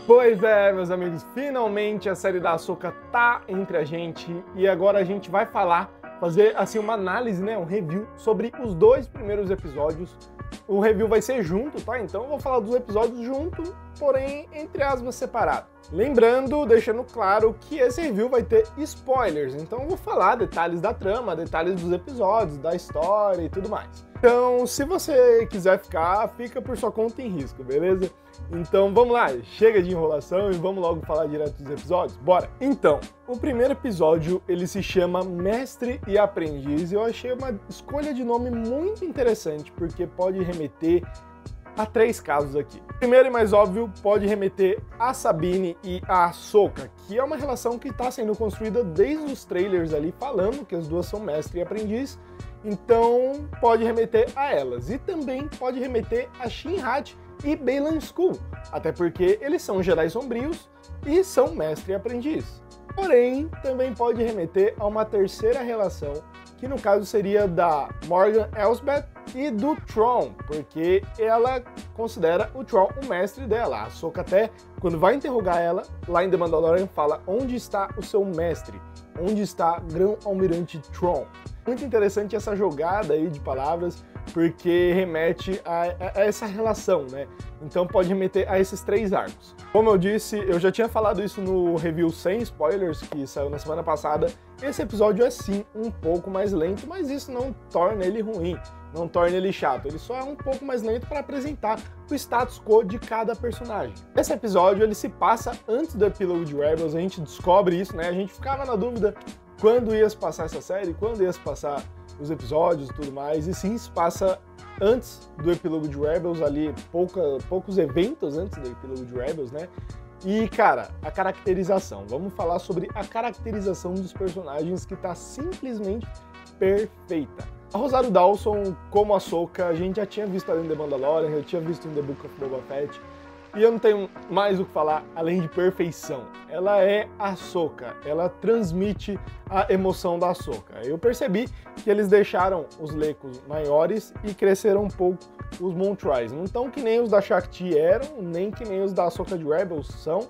Pois é, meus amigos, finalmente a série da Ahsoka tá entre a gente e agora a gente vai fazer assim uma análise, né, um review sobre os dois primeiros episódios. O review vai ser junto, tá? Então eu vou falar dos episódios junto, porém entre aspas separado. Lembrando, deixando claro que esse review vai ter spoilers, então eu vou falar detalhes da trama, detalhes dos episódios, da história e tudo mais. Então, se você quiser ficar, fica por sua conta em risco, beleza? Então vamos lá, chega de enrolação e vamos logo falar direto dos episódios? Bora! Então, o primeiro episódio ele se chama Mestre e Aprendiz e eu achei uma escolha de nome muito interessante porque pode remeter a três casos aqui. Primeiro e mais óbvio, pode remeter a Sabine e a Ahsoka, que é uma relação que está sendo construída desde os trailers ali, falando que as duas são mestre e aprendiz, então pode remeter a elas. E também pode remeter a Shin-Hat e Baylan Skoll, até porque eles são Jedi sombrios e são mestre e aprendiz. Porém, também pode remeter a uma terceira relação, que no caso seria da Morgan Elsbeth e do Thrawn, porque ela considera o Thrawn o mestre dela. A Ahsoka até, quando vai interrogar ela, lá em The Mandalorian, fala: onde está o seu mestre? Onde está Grão-Almirante Thrawn? Muito interessante essa jogada aí de palavras, porque remete a essa relação, né? Então pode remeter a esses três arcos. Como eu disse, eu já tinha falado isso no review sem spoilers, que saiu na semana passada. Esse episódio é sim um pouco mais lento, mas isso não torna ele ruim, não torna ele chato. Ele só é um pouco mais lento para apresentar o status quo de cada personagem. Esse episódio ele se passa antes do epílogo de Rebels, a gente descobre isso, né? A gente ficava na dúvida quando ia se passar essa série, quando ia se passar os episódios e tudo mais, e sim, se passa antes do epílogo de Rebels, ali poucos eventos antes do epílogo de Rebels, né? E, cara, a caracterização. Vamos falar sobre a caracterização dos personagens que tá simplesmente perfeita. A Rosário Dawson, como a Ahsoka, a gente já tinha visto ela em The Mandalorian, eu tinha visto em The Book of Boba Fett, e eu não tenho mais o que falar além de perfeição. Ela é a Ahsoka, ela transmite a emoção da Ahsoka. Eu percebi que eles deixaram os Lekos maiores e cresceram um pouco os Montrais. Não tão que nem os da Shakti eram, nem que nem os da Ahsoka de Rebels são,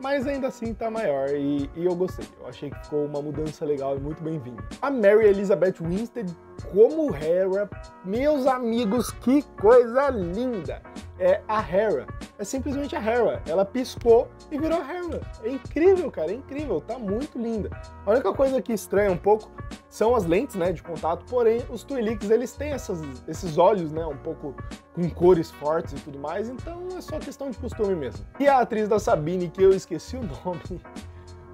mas ainda assim tá maior e eu gostei. Eu achei que ficou uma mudança legal e muito bem-vinda. A Mary Elizabeth Winstead como Hera, meus amigos, que coisa linda! É a Hera, é simplesmente a Hera. Ela piscou e virou a Hera. É incrível, cara, é incrível, tá muito linda. A única coisa que estranha um pouco são as lentes, né, de contato, porém os Twi'leks, eles têm esses olhos, né, um pouco com cores fortes e tudo mais, então é só questão de costume mesmo. E a atriz da Sabine, que eu esqueci o nome,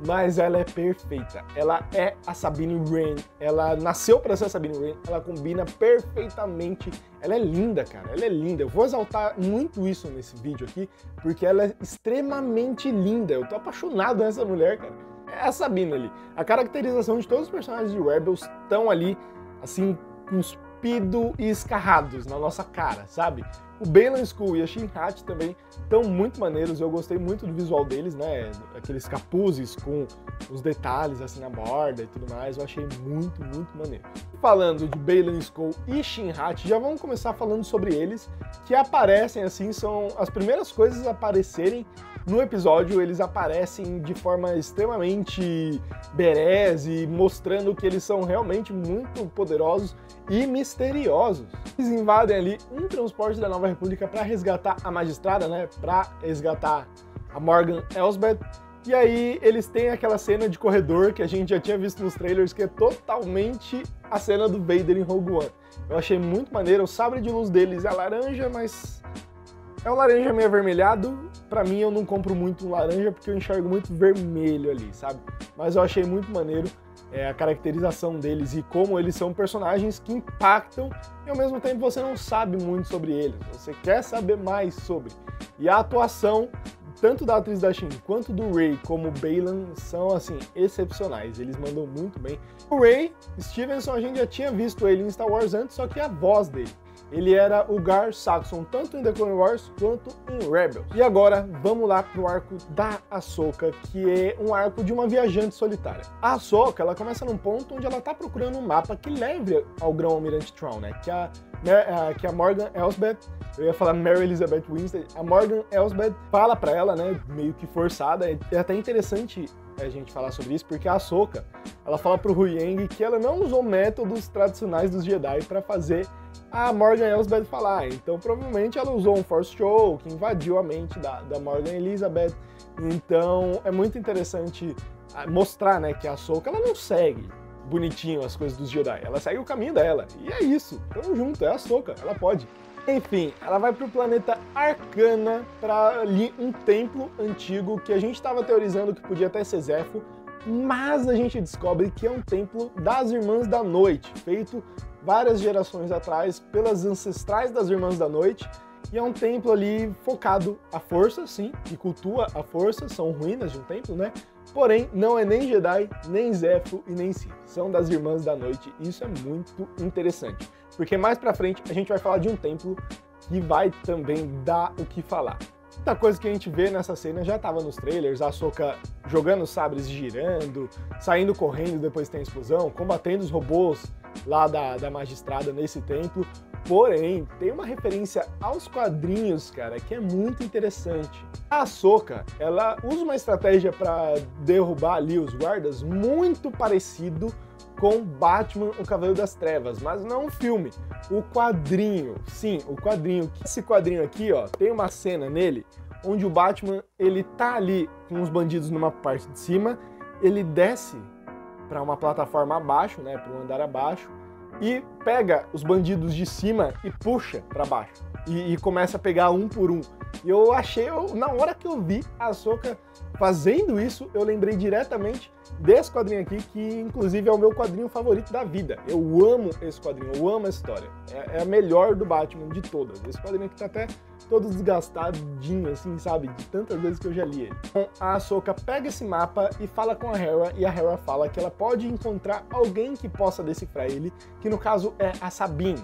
mas ela é perfeita. Ela é a Sabine Wren. Ela nasceu para ser a Sabine Wren. Ela combina perfeitamente. Ela é linda, cara. Ela é linda. Eu vou exaltar muito isso nesse vídeo aqui, porque ela é extremamente linda. Eu tô apaixonado nessa mulher, cara. É a Sabine ali. A caracterização de todos os personagens de Rebels estão ali, assim, cuspido e escarrados na nossa cara, sabe? O Baylan Skoll e a Shin-Hat também estão muito maneiros, eu gostei muito do visual deles, né? Aqueles capuzes com os detalhes assim na borda e tudo mais, eu achei muito, muito maneiro. Falando de Baylan Skoll e Shin-Hat, já vamos começar falando sobre eles, que aparecem assim, são as primeiras coisas a aparecerem no episódio. Eles aparecem de forma extremamente badass e mostrando que eles são realmente muito poderosos e misteriosos. Eles invadem ali um transporte da Nova República para resgatar a magistrada, né? Para resgatar a Morgan Elsbeth. E aí eles têm aquela cena de corredor que a gente já tinha visto nos trailers, que é totalmente a cena do Vader em Rogue One. Eu achei muito maneiro. O sabre de luz deles é laranja, mas é um laranja meio avermelhado. Pra mim, eu não compro muito um laranja porque eu enxergo muito vermelho ali, sabe? Mas eu achei muito maneiro a caracterização deles e como eles são personagens que impactam e ao mesmo tempo você não sabe muito sobre eles, você quer saber mais sobre. E a atuação tanto da atriz da Shin quanto do Rey como Baylan são assim excepcionais, eles mandam muito bem. O Rey Stevenson, a gente já tinha visto ele em Star Wars antes, só que a voz dele. Ele era o Gar Saxon, tanto em The Clone Wars quanto em Rebels. E agora, vamos lá pro arco da Ahsoka, que é um arco de uma viajante solitária. A Ahsoka, ela começa num ponto onde ela tá procurando um mapa que leve ao Grão-Almirante Thrawn, né? Que a Morgan Elsbeth, eu ia falar Mary Elizabeth Winstead, a Morgan Elsbeth fala pra ela, né, meio que forçada. É até interessante a gente falar sobre isso, porque a Ahsoka, ela fala pro Huyang que ela não usou métodos tradicionais dos Jedi para fazer a Morgan Elsbeth falar. Então, provavelmente, ela usou um Force Choke, que invadiu a mente da Morgan Elizabeth. Então, é muito interessante mostrar, né, que a Ahsoka, ela não segue bonitinho as coisas dos Jedi, ela segue o caminho dela. E é isso, tamo junto, é a Ahsoka, ela pode. Enfim, ela vai pro planeta Arcana para ali um templo antigo que a gente estava teorizando que podia até ser Zefo, mas a gente descobre que é um templo das Irmãs da Noite, feito várias gerações atrás pelas ancestrais das Irmãs da Noite, e é um templo ali focado à força, sim, que cultua a força, são ruínas de um templo, né? Porém, não é nem Jedi, nem Zefo e nem Sith, são das Irmãs da Noite, e isso é muito interessante, porque mais pra frente a gente vai falar de um templo que vai também dar o que falar. Muita coisa que a gente vê nessa cena já estava nos trailers, a Ahsoka jogando sabres e girando, saindo correndo depois tem a explosão, combatendo os robôs lá da magistrada nesse templo. Porém, tem uma referência aos quadrinhos, cara, que é muito interessante. A Ahsoka, ela usa uma estratégia para derrubar ali os guardas muito parecido com Batman, o Cavaleiro das Trevas, mas não o filme, o quadrinho. Sim, o quadrinho. Esse quadrinho aqui, ó, tem uma cena nele onde o Batman, ele tá ali com os bandidos numa parte de cima, ele desce para uma plataforma abaixo, né, para um andar abaixo, e pega os bandidos de cima e puxa para baixo. E começa a pegar um por um. E eu achei, na hora que eu vi a Ahsoka fazendo isso, eu lembrei diretamente desse quadrinho aqui, que inclusive é o meu quadrinho favorito da vida. Eu amo esse quadrinho, eu amo essa história. É a melhor do Batman de todas. Esse quadrinho aqui tá até todo desgastadinho, assim, sabe? De tantas vezes que eu já li ele. Então, a Ahsoka pega esse mapa e fala com a Hera, e a Hera fala que ela pode encontrar alguém que possa decifrar ele, que no caso é a Sabine.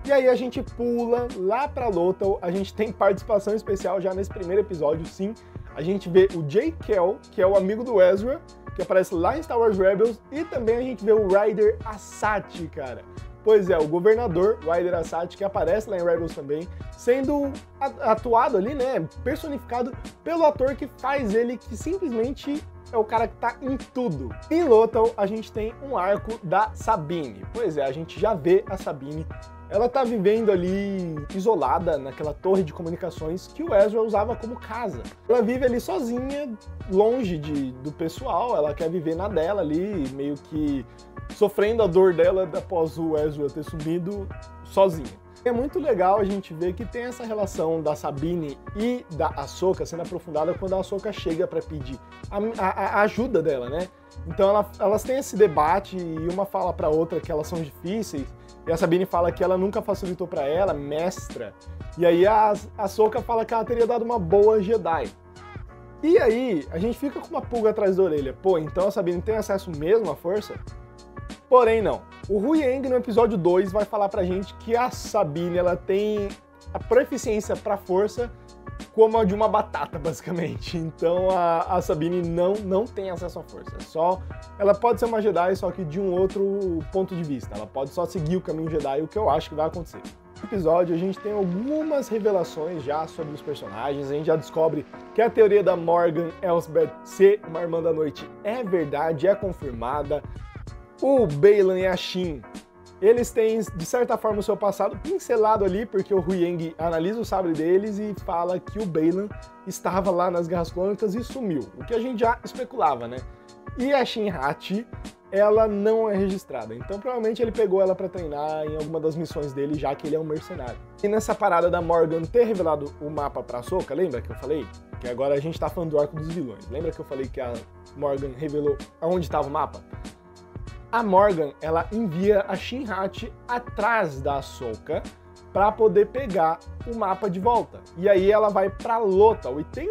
E aí a gente pula lá pra Lothal, a gente tem participação especial já nesse primeiro episódio, sim. A gente vê o Jay Kell, que é o amigo do Ezra, que aparece lá em Star Wars Rebels, e também a gente vê o Ryder Assat, cara. Pois é, o governador Ryder Assat, que aparece lá em Rebels também, sendo atuado ali, né, personificado pelo ator que faz ele, que simplesmente é o cara que tá em tudo. Em Lothal, a gente tem um arco da Sabine. Pois é, a gente já vê a Sabine. Ela tá vivendo ali isolada naquela torre de comunicações que o Ezra usava como casa. Ela vive ali sozinha, longe do pessoal, ela quer viver na dela ali, meio que sofrendo a dor dela após o Ezra ter sumido sozinha. É muito legal a gente ver que tem essa relação da Sabine e da Ahsoka sendo aprofundada quando a Ahsoka chega para pedir a ajuda dela, né? Então elas têm esse debate e uma fala para outra que elas são difíceis, e a Sabine fala que ela nunca facilitou para ela, mestra. E aí a Ahsoka fala que ela teria dado uma boa Jedi. E aí a gente fica com uma pulga atrás da orelha. Pô, então a Sabine tem acesso mesmo à força? Porém não. O Huyang no episódio 2 vai falar pra gente que a Sabine, ela tem a proficiência pra força como a de uma batata, basicamente. Então a Sabine não tem acesso à força. Ela pode ser uma Jedi, só que de um outro ponto de vista. Ela pode só seguir o caminho Jedi, o que eu acho que vai acontecer. No episódio a gente tem algumas revelações já sobre os personagens. A gente já descobre que a teoria da Morgan Elsbeth ser uma Irmã da Noite é verdade, é confirmada. O Baylan e a Shin, eles têm, de certa forma, o seu passado pincelado ali, porque o Huyang analisa o sabre deles e fala que o Baylan estava lá nas Guerras Clônicas e sumiu, o que a gente já especulava, né? E a Shin-Hati, ela não é registrada, então provavelmente ele pegou ela para treinar em alguma das missões dele, já que ele é um mercenário. E nessa parada da Morgan ter revelado o mapa pra Ahsoka, lembra que eu falei? Que agora a gente tá falando do arco dos vilões. Lembra que eu falei que a Morgan revelou aonde estava o mapa? A Morgan, ela envia a Shin-Hati atrás da Ahsoka para poder pegar o mapa de volta. E aí ela vai para Lothal. E tem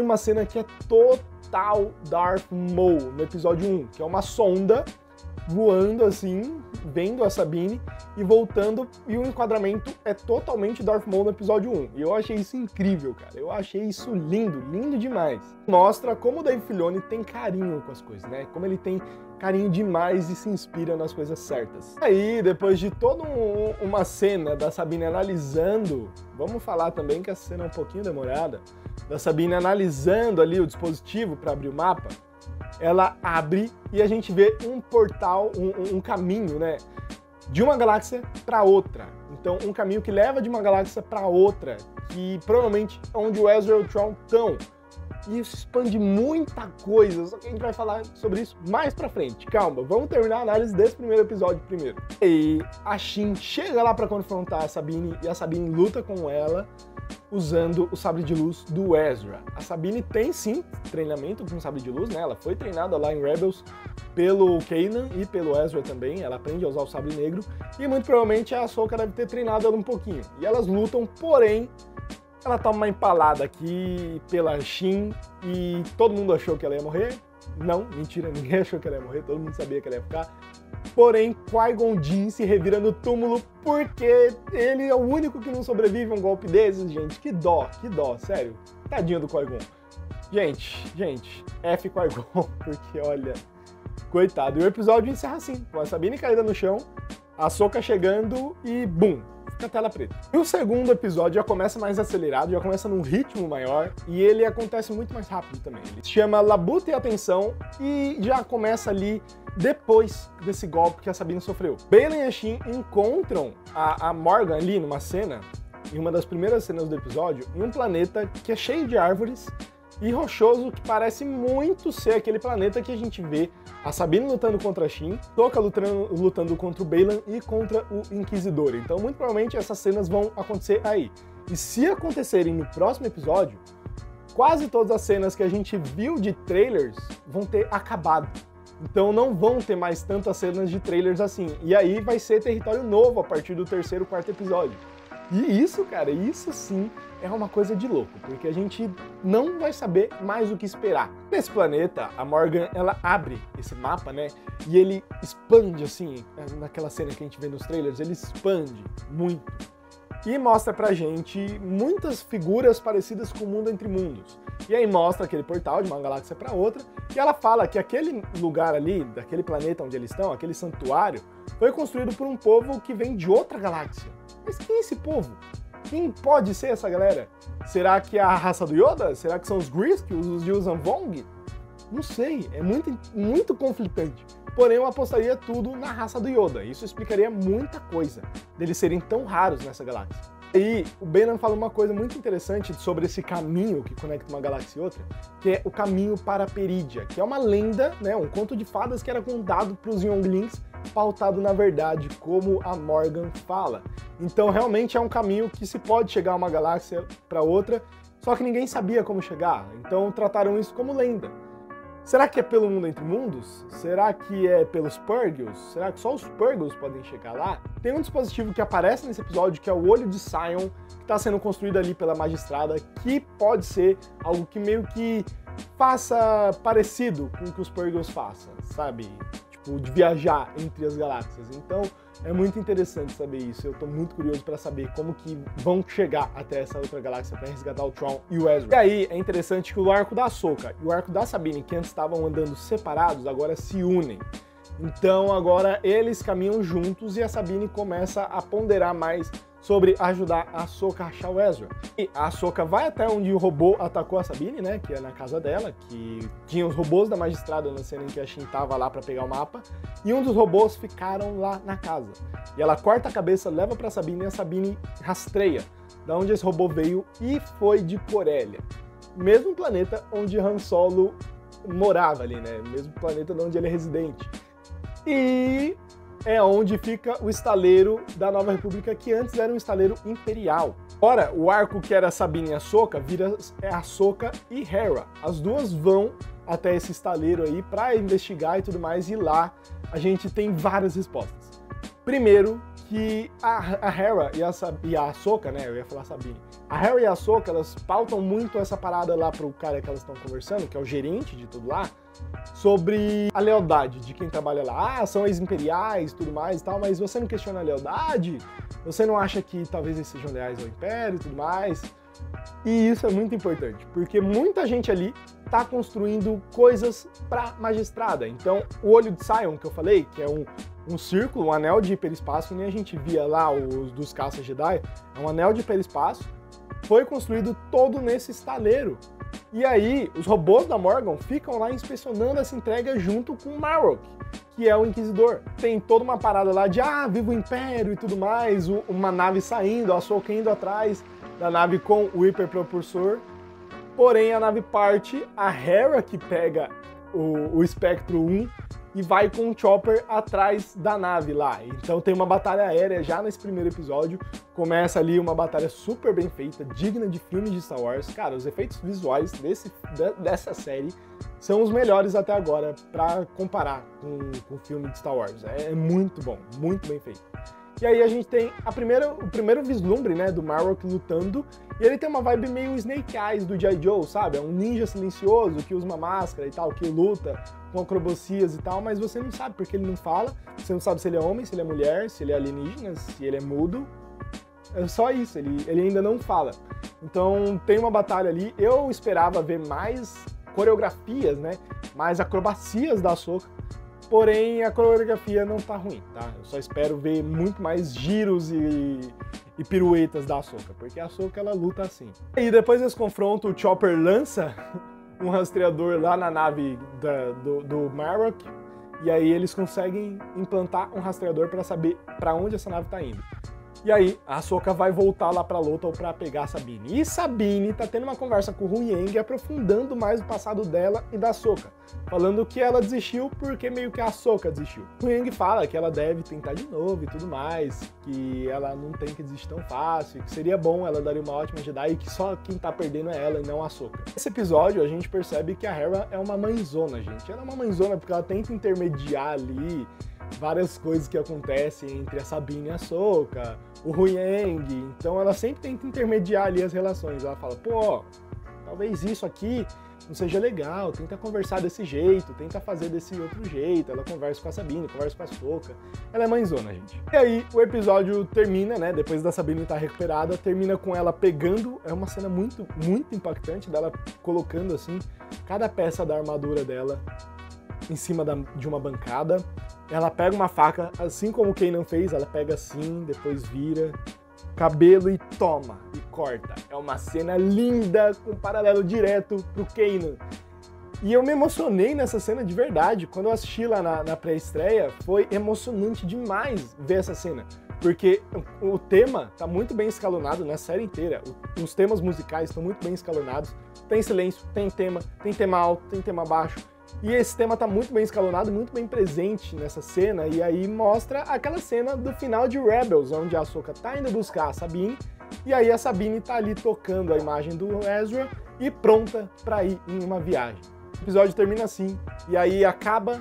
uma cena que é total Darth Maul no episódio 1, que é uma sonda voando assim, vendo a Sabine e voltando, e o enquadramento é totalmente Darth Maul no episódio 1. E eu achei isso incrível, cara. Eu achei isso lindo, lindo demais. Mostra como o Dave Filoni tem carinho com as coisas, né? Como ele tem carinho demais e se inspira nas coisas certas. Aí, depois de toda uma cena da Sabine analisando, vamos falar também que essa cena é um pouquinho demorada, da Sabine analisando ali o dispositivo para abrir o mapa, ela abre e a gente vê um portal, um caminho, né, de uma galáxia para outra. Então, um caminho que leva de uma galáxia para outra, que provavelmente é onde o Ezra e o Thrawn estão. E isso expande muita coisa, só que a gente vai falar sobre isso mais pra frente. Calma, vamos terminar a análise desse primeiro episódio primeiro. E a Shin chega lá pra confrontar a Sabine, e a Sabine luta com ela usando o sabre de luz do Ezra. A Sabine tem sim treinamento com o sabre de luz, né? Ela foi treinada lá em Rebels pelo Kanan e pelo Ezra também. Ela aprende a usar o sabre negro e muito provavelmente a Ahsoka deve ter treinado ela um pouquinho. E elas lutam, porém ela toma uma empalada aqui pela Shin e todo mundo achou que ela ia morrer. Não, mentira, ninguém achou que ela ia morrer, todo mundo sabia que ela ia ficar. Porém, Qui-Gon Jinn se revira no túmulo porque ele é o único que não sobrevive a um golpe desses, gente. Que dó, sério. Tadinho do Qui-Gon. Gente, F Qui-Gon, porque olha, coitado. E o episódio encerra assim, com a Sabine caída no chão, a Ahsoka chegando e bum, fica a tela preta. E o segundo episódio já começa mais acelerado, já começa num ritmo maior e ele acontece muito mais rápido também. Ele se chama Labuta e Atenção e já começa ali depois desse golpe que a Sabine sofreu. Baylan e a Shin encontram a Morgan ali numa cena, em uma das primeiras cenas do episódio, em um planeta que é cheio de árvores e rochoso, que parece muito ser aquele planeta que a gente vê a Sabine lutando contra a Shin, Ahsoka lutando contra o Baylan e contra o Inquisidor. Então, muito provavelmente, essas cenas vão acontecer aí. E se acontecerem no próximo episódio, quase todas as cenas que a gente viu de trailers vão ter acabado. Então não vão ter mais tantas cenas de trailers assim. E aí vai ser território novo a partir do terceiro, quarto episódio. E isso, cara, isso sim é uma coisa de louco, porque a gente não vai saber mais o que esperar. Nesse planeta, a Morgan, ela abre esse mapa, né, e ele expande assim, naquela cena que a gente vê nos trailers, ele expande muito. E mostra pra gente muitas figuras parecidas com o Mundo Entre Mundos. E aí mostra aquele portal de uma galáxia para outra, e ela fala que aquele lugar ali, daquele planeta onde eles estão, aquele santuário, foi construído por um povo que vem de outra galáxia. Mas quem é esse povo? Quem pode ser essa galera? Será que é a raça do Yoda? Será que são os Griskills, os Yuuzhan Vong? Não sei, é muito conflitante. Porém, eu apostaria tudo na raça do Yoda. Isso explicaria muita coisa deles serem tão raros nessa galáxia. E o Baylan fala uma coisa muito interessante sobre esse caminho que conecta uma galáxia e outra, que é o caminho para Perídia, que é uma lenda, né, um conto de fadas que era contado para os Younglings, pautado na verdade, como a Morgan fala. Então, realmente é um caminho que se pode chegar a uma galáxia para outra, só que ninguém sabia como chegar. Então, trataram isso como lenda. Será que é pelo Mundo Entre Mundos? Será que é pelos Purgils? Será que só os Purgils podem chegar lá? Tem um dispositivo que aparece nesse episódio, que é o Olho de Sion, que está sendo construído ali pela Magistrada, que pode ser algo que meio que faça parecido com o que os Purgils façam, sabe? Tipo, de viajar entre as galáxias. Então, é muito interessante saber isso. Eu tô muito curioso para saber como que vão chegar até essa outra galáxia para resgatar o Thrawn e o Ezra. E aí, é interessante que o arco da Ahsoka e o arco da Sabine, que antes estavam andando separados, agora se unem. Então, agora eles caminham juntos e a Sabine começa a ponderar mais sobre ajudar a Ahsoka a achar o Ezra. E a Ahsoka vai até onde o robô atacou a Sabine, né, que é na casa dela, que tinha os robôs da Magistrada na cena em que a Shin tava lá para pegar o mapa, e um dos robôs ficaram lá na casa. E ela corta a cabeça, leva para Sabine e a Sabine rastreia da onde esse robô veio e foi de Corellia. Mesmo planeta onde Han Solo morava ali, né, mesmo planeta onde ele é residente. E é onde fica o estaleiro da Nova República, que antes era um estaleiro imperial. Ora, o arco que era Sabine e Ahsoka vira Ahsoka e Hera. As duas vão até esse estaleiro aí para investigar e tudo mais, e lá a gente tem várias respostas. Primeiro, que a Hera e a Ahsoka, né? Eu ia falar Sabine. A Hera e a Ahsoka, elas pautam muito essa parada lá pro cara que elas estão conversando, que é o gerente de tudo lá, sobre a lealdade de quem trabalha lá. Ah, são ex-imperiais e tudo mais e tal, mas você não questiona a lealdade? Você não acha que talvez eles sejam leais ao Império e tudo mais? E isso é muito importante, porque muita gente ali tá construindo coisas pra magistrada. Então, o olho de Sion, que eu falei, que é um círculo, um anel de hiperespaço, que nem a gente via lá os dos caças Jedi, é um anel de hiperespaço, foi construído todo nesse estaleiro. E aí, os robôs da Morgan ficam lá inspecionando essa entrega junto com o Marrok, que é o Inquisidor. Tem toda uma parada lá de, viva o Império e tudo mais, uma nave saindo, a Ahsoka indo atrás da nave com o hiperpropulsor. Porém, a nave parte, a Hera que pega o Spectre 1 e vai com o Chopper atrás da nave lá. Então tem uma batalha aérea já nesse primeiro episódio. Começa ali uma batalha super bem feita, digna de filmes de Star Wars. Cara, os efeitos visuais dessa série são os melhores até agora para comparar com o filme de Star Wars. É muito bom, muito bem feito. E aí a gente tem o primeiro vislumbre, né, do Marrok lutando, e ele tem uma vibe meio Snake Eyes do G.I. Joe, sabe? É um ninja silencioso que usa uma máscara e tal, que luta com acrobacias e tal, mas você não sabe porque ele não fala, você não sabe se ele é homem, se ele é mulher, se ele é alienígena, se ele é mudo. É só isso, ele ainda não fala. Então tem uma batalha ali, eu esperava ver mais coreografias, né, mais acrobacias da Ahsoka. Porém, a coreografia não tá ruim, tá? Eu só espero ver muito mais giros e piruetas da Ahsoka, porque a Ahsoka, ela luta assim. E depois desse confronto, o Chopper lança um rastreador lá na nave do Marrok, e aí eles conseguem implantar um rastreador para saber para onde essa nave tá indo. E aí, a Ahsoka vai voltar lá pra luta ou pra pegar a Sabine. E Sabine tá tendo uma conversa com o Huyang, aprofundando mais o passado dela e da Ahsoka, falando que ela desistiu porque meio que a Ahsoka desistiu. O Huyang fala que ela deve tentar de novo e tudo mais, que ela não tem que desistir tão fácil, que seria bom, ela daria uma ótima Jedi e que só quem tá perdendo é ela e não a Ahsoka. Nesse episódio, a gente percebe que a Hera é uma mãezona, gente. Ela é uma mãezona porque ela tenta intermediar ali várias coisas que acontecem entre a Sabine e a Ahsoka, o Huyang, então ela sempre tenta intermediar ali as relações. Ela fala, pô, talvez isso aqui não seja legal, tenta conversar desse jeito, tenta fazer desse outro jeito. Ela conversa com a Sabine, conversa com a Ahsoka. Ela é mãezona, gente. E aí o episódio termina, né, depois da Sabine estar recuperada, termina com ela pegando, é uma cena muito, muito impactante dela colocando assim, cada peça da armadura dela em cima de uma bancada. Ela pega uma faca, assim como o Kanan fez, ela pega assim, depois vira, cabelo e toma, e corta. É uma cena linda, com paralelo direto pro Kanan. E eu me emocionei nessa cena de verdade. Quando eu assisti lá na pré-estreia, foi emocionante demais ver essa cena. Porque o tema tá muito bem escalonado na série inteira. Os temas musicais estão muito bem escalonados. Tem silêncio, tem tema alto, tem tema baixo. E esse tema tá muito bem escalonado, muito bem presente nessa cena, e aí mostra aquela cena do final de Rebels, onde a Ahsoka tá indo buscar a Sabine, e aí a Sabine tá ali tocando a imagem do Ezra e pronta pra ir em uma viagem. O episódio termina assim, e aí acaba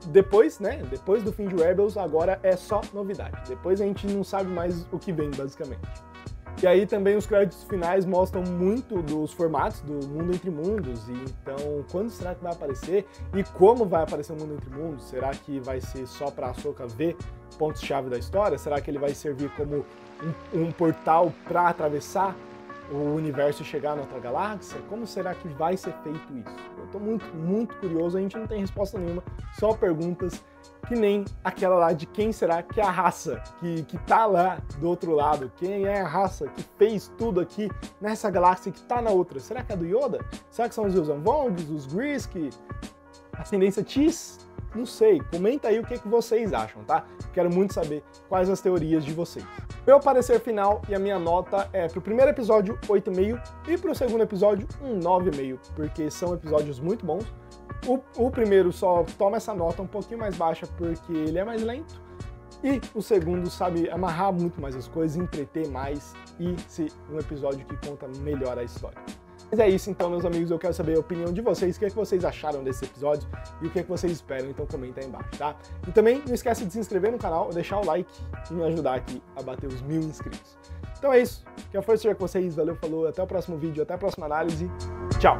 depois, né, depois do fim de Rebels, agora é só novidade. Depois a gente não sabe mais o que vem, basicamente. E aí também os créditos finais mostram muito dos formatos do Mundo Entre Mundos, e então quando será que vai aparecer e como vai aparecer o Mundo Entre Mundos? Será que vai ser só para a Ahsoka ver pontos-chave da história? Será que ele vai servir como um portal para atravessar o universo e chegar na outra galáxia? Como será que vai ser feito isso? Eu tô muito, muito curioso, a gente não tem resposta nenhuma, só perguntas, que nem aquela lá de quem será que é a raça que tá lá do outro lado, quem é a raça que fez tudo aqui nessa galáxia que tá na outra. Será que é do Yoda? Será que são os Yuuzhan Vongs, os Grease, ascendência Tis? Não sei, comenta aí o que vocês acham, tá? Quero muito saber quais as teorias de vocês. Meu parecer final e a minha nota é pro primeiro episódio 8,5 e pro segundo episódio um 9,5, porque são episódios muito bons. O primeiro só toma essa nota um pouquinho mais baixa porque ele é mais lento, e o segundo sabe amarrar muito mais as coisas, entreter mais e ser um episódio que conta melhor a história. Mas é isso então, meus amigos, eu quero saber a opinião de vocês, o que é que vocês acharam desse episódio e o que é que vocês esperam, então comenta aí embaixo, tá? E também não esquece de se inscrever no canal, deixar o like e me ajudar aqui a bater os 1000 inscritos. Então é isso, que a força seja com vocês, valeu, falou, até o próximo vídeo, até a próxima análise, tchau!